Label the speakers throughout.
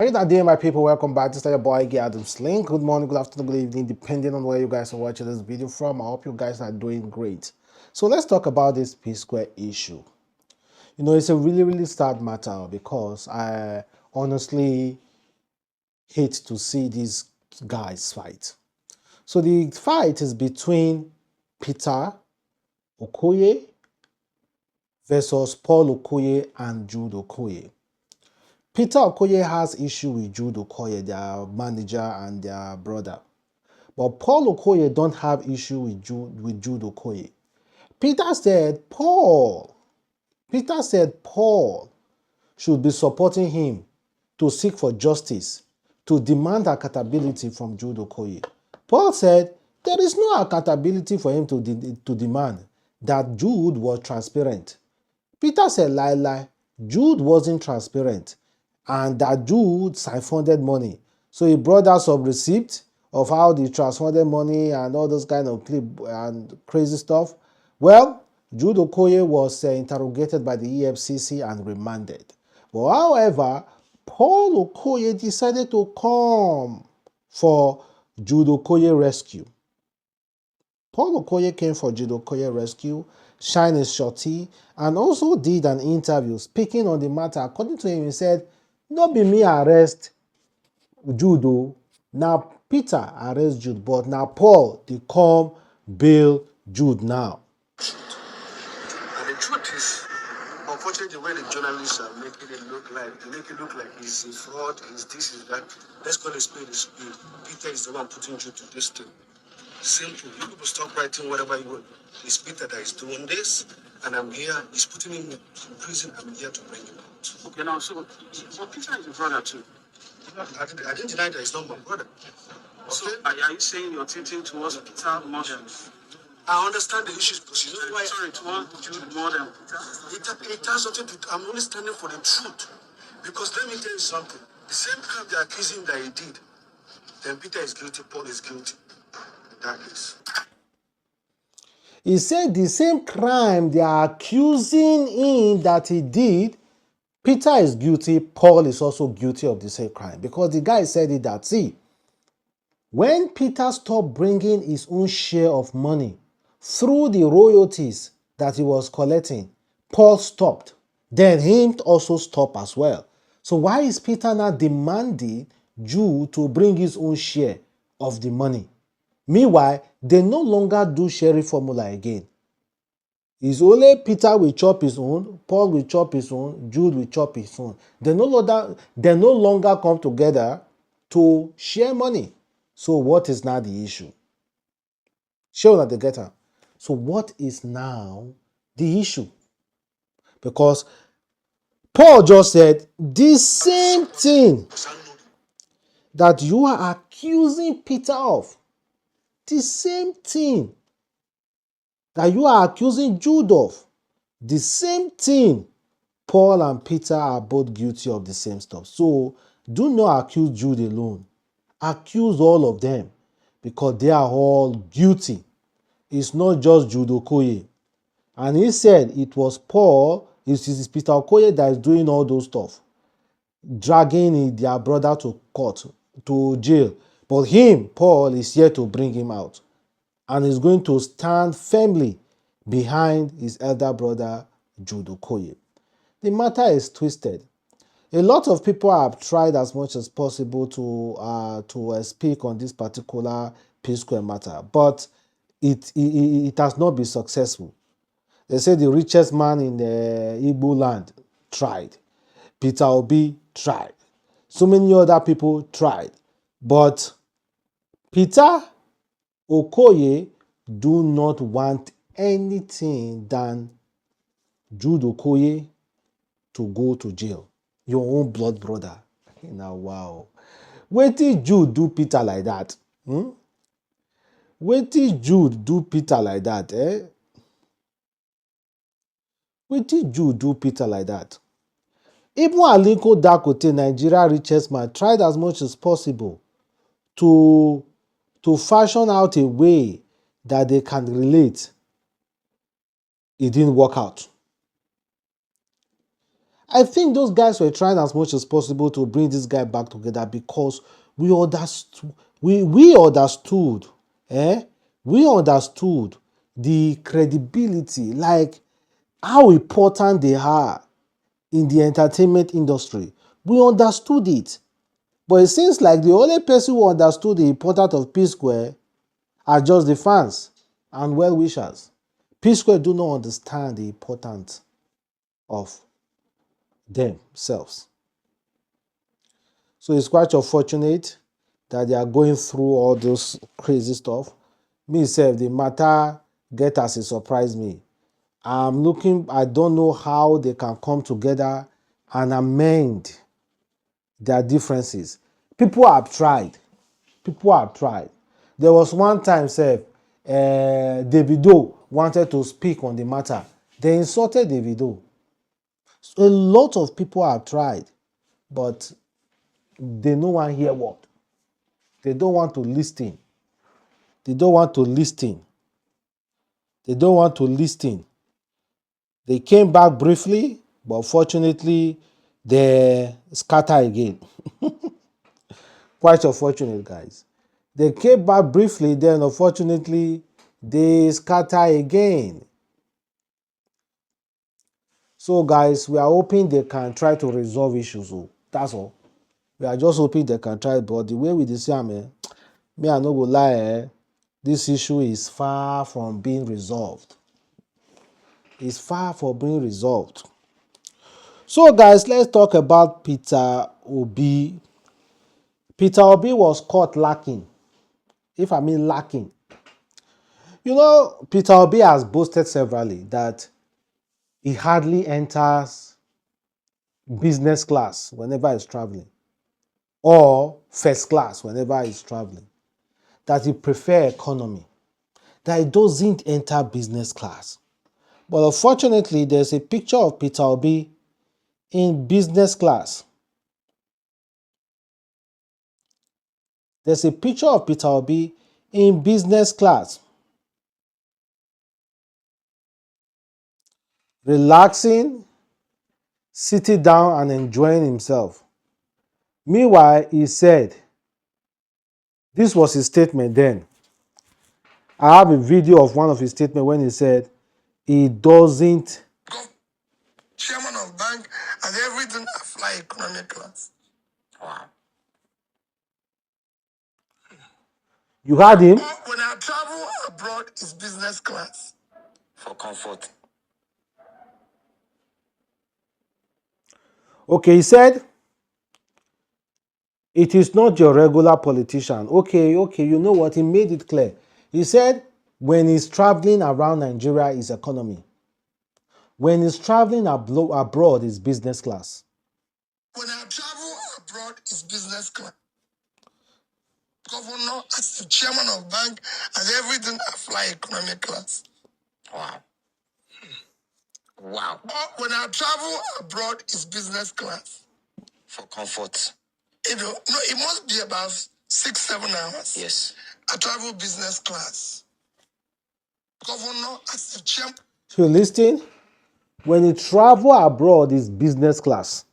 Speaker 1: Hey there, my people. Welcome back. This is your boy Adamslink. Good morning, good afternoon, good evening, depending on where you guys are watching this video from. I hope you guys are doing great. So let's talk about this Psquare issue. It's a really sad matter because I honestly hate to see these guys fight. So the fight is between Peter Okoye versus Paul Okoye and Jude Okoye. Peter Okoye has issue with Jude Okoye, their manager and their brother. But Paul Okoye don't have issue with Jude Okoye. Peter said Paul should be supporting him to seek for justice, to demand accountability from Jude Okoye. Paul said there is no accountability for him to demand, that Jude was transparent. Peter said lie, Jude wasn't transparent and that Jude siphoned money. So he brought out some receipt of how they transferred money and all those kind of clip and crazy stuff. Well, Jude Okoye was interrogated by the EFCC and remanded. But however, Paul Okoye decided to come for Jude Okoye rescue. Paul Okoye came for Jude Okoye rescue, shined his shorty, and also did an interview speaking on the matter. According to him, he said, "No be me arrest Jude o, na Peter arrest Jude, but now Paul dey come bail Jude now."
Speaker 2: And the truth is, unfortunately, the way the journalists are making it look like, they make it look like he's a fraud, he's this, he's that. Let's call a spade a spade. Peter is the one putting you to this thing. Simple. You people stop writing whatever you want. It's Peter that is doing this, and I'm here. He's putting him in prison. I'm here to bring him out. Okay, now, so Peter is your brother too. I didn't deny that he's not my brother. Okay? So, are you saying you're tilting towards Peter more than? I understand the issues because you know why. Sorry, towards Jude more than Peter. It has nothing to do. I'm only standing for the truth. Because let me tell you something. The same crime they're accusing that he did, then Peter is guilty, Paul is guilty. In that case.
Speaker 1: He said the same crime they are accusing him that he did, Peter is guilty, Paul is also guilty of the same crime. Because the guy said it that, see, when Peter stopped bringing his own share of money through the royalties that he was collecting, Paul stopped. Then him also stopped as well. So why is Peter now demanding Jude to bring his own share of the money? Meanwhile, they no longer do sharing formula again. It's only Peter will chop his own, Paul will chop his own, Jude will chop his own. They no longer come together to share money. So what is now the issue? Sure that they get her. So what is now the issue? Because Paul just said the same thing that you are accusing Peter of. The same thing that you are accusing Jude of. The same thing. Paul and Peter are both guilty of the same stuff. So do not accuse Jude alone. Accuse all of them because they are all guilty. It's not just Jude Okoye. And he said it was Paul, it is Peter Okoye that is doing all those stuff. Dragging their brother to court, to jail. But him, Paul, is here to bring him out. And is going to stand firmly behind his elder brother, Jude Okoye. The matter is twisted. A lot of people have tried as much as possible to speak on this particular Psquare matter, but it has not been successful. They say the richest man in the Igbo land tried. Peter Obi tried. So many other people tried. But Peter Okoye do not want anything than Jude Okoye to go to jail. Your own blood brother. Now, wow. Wetin Jude do Peter like that? Wetin Jude do Peter like that? Wetin Jude do Peter like that? Even Aliko Dangote, Nigeria richest man, tried as much as possible to fashion out a way that they can relate. It didn't work out. I think those guys were trying as much as possible to bring this guy back together because we understood, we understood, eh? We understood the credibility, like how important they are in the entertainment industry. We understood it. But it seems like the only person who understood the importance of Psquare are just the fans and well-wishers. Psquare do not understand the importance of themselves. So it's quite unfortunate that they are going through all those crazy stuff. Me self, the matter get as it surprised me. I don't know how they can come together and amend their differences. People have tried. People have tried. There was one time, Davido wanted to speak on the matter. They insulted Davido. So a lot of people have tried, but they no one hear what. They don't want to listen. They don't want to listen. They don't want to listen. They came back briefly, but fortunately, they scatter again. Quite unfortunate, guys. They came back briefly, then unfortunately, they scatter again. So, guys, we are hoping they can try to resolve issues. Oh, that's all. We are just hoping they can try, but the way we see them, me, I no go lie, this issue is far from being resolved. It's far from being resolved. So, guys, let's talk about Peter Obi. Peter Obi was caught lacking. If I mean lacking. You know, Peter Obi has boasted severally that he hardly enters business class whenever he's traveling, or first class whenever he's traveling, that he prefers economy, that he doesn't enter business class. But unfortunately, there's a picture of Peter Obi in business class. There's a picture of Peter Obi in business class, relaxing, sitting down and enjoying himself. Meanwhile, he said, this was his statement then. I have a video of one of his statements when he said he doesn't.
Speaker 2: Chairman of bank and everything, I fly economic class. Wow.
Speaker 1: You heard him?
Speaker 2: When I travel abroad, it's business class. For comfort.
Speaker 1: Okay, he said it is not your regular politician. Okay, you know what? He made it clear. He said when he's traveling around Nigeria, is economy. When he's traveling abroad, is business class.
Speaker 2: When I travel abroad, it's business class. Governor, as the chairman of bank, and everything, I fly economic class. Wow. Wow. When I travel abroad, it's business class. For comfort. No, it must be about 6-7 hours. Yes. I travel business class. Governor, as the chairman.
Speaker 1: So listen, when you travel abroad, is business class.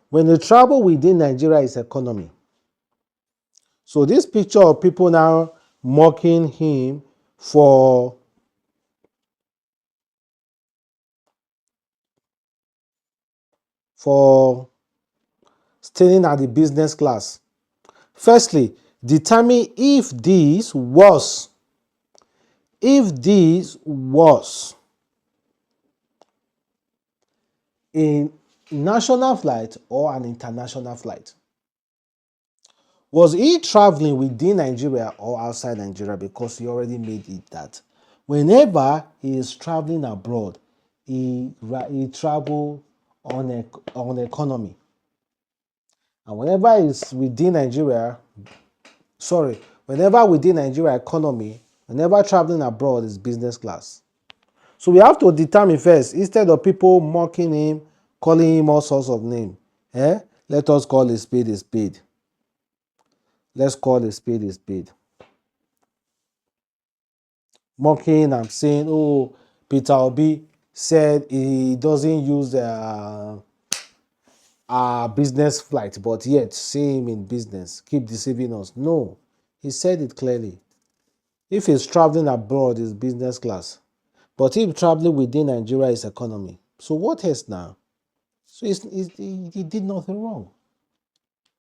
Speaker 1: When you travel within Nigeria, is economy. So this picture of people now mocking him for staying at the business class. Firstly, determine if this was a national flight or an international flight. Was he traveling within Nigeria or outside Nigeria? Because he already made it that whenever he is traveling abroad, he travel on economy. And whenever he's within Nigeria, whenever within Nigeria economy, whenever traveling abroad is business class. So we have to determine first, instead of people mocking him, calling him all sorts of names, let us call a spade a spade. Let's call a spade a spade. Mocking and saying, oh, Peter Obi said he doesn't use business flight, but yet see him in business, keep deceiving us. No, he said it clearly. If he's traveling abroad, it's business class. But if traveling within Nigeria is economy. So what else now? So he did nothing wrong.